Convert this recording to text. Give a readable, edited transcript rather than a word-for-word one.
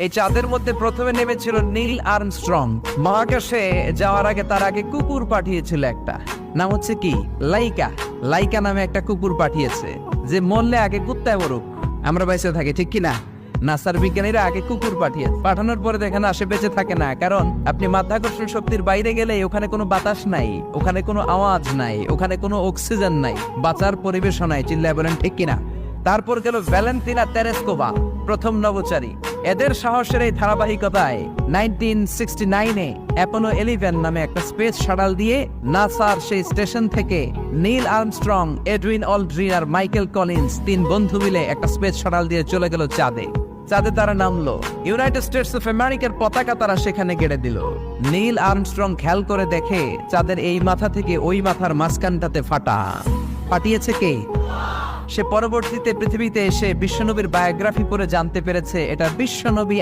এই চাঁদের মধ্যে প্রথমে নেমেছিল নীল আর্মস্ট্রং। মহাকাশে যাওয়ার আগে তার আগে কুকুর পাঠিয়েছিল একটা, নাম হচ্ছে কি লাইকা। লাইকা নামে একটা কুকুর পাঠিয়েছে, যে মরলে আগে কুত্তায় মরুক, আমরা বেঁচে থাকি, ঠিক কিনা? নাসার বিজ্ঞানীরা আগে কুকুর পাঠানোর পরে দেখেন আসে বেঁচে থাকে না, কারণ আপনি মাধ্যাকর্ষণ শক্তির বাইরে গেলে ওখানে কোনো বাতাস নাই, ওখানে কোনো আওয়াজ নাই, ওখানে কোনো অক্সিজেন নাই, বাঁচার পরিবেশও নাই। চিল্লায় বলেন ঠিক কিনা? তারপর গেল ভ্যালেন্টিনা তেরেস্কোভা, প্রথম নভোচারী। এদের সাহসের এই ধারাবাহিকতায় 1969-এ অ্যাপোলো 11 নামে একটা স্পেস শাটল দিয়ে নাসার সেই স্টেশন থেকে নীল আর্মস্ট্রং, এডউইন অলড্রিন আর মাইকেল কলিন্স 3 বন্ধু মিলে একটা স্পেস শাটল দিয়ে চলে গেল চাঁদে। চাঁদে তারা নামলো, ইউনাইটেড স্টেটস অফ আমেরিকার পতাকা তারা সেখানে গেড়ে দিল। নীল আর্মস্ট্রং খেয়াল করে দেখে চাঁদের এই মাথা থেকে ওই মাথার মাঝখানটাতে ফাটা। ফাটিয়েছে কে? সে পরবর্তীতে পৃথিবীতে এসে বিশ্বনবীর বায়োগ্রাফি পড়ে জানতে পেরেছে এটা বিশ্বনবী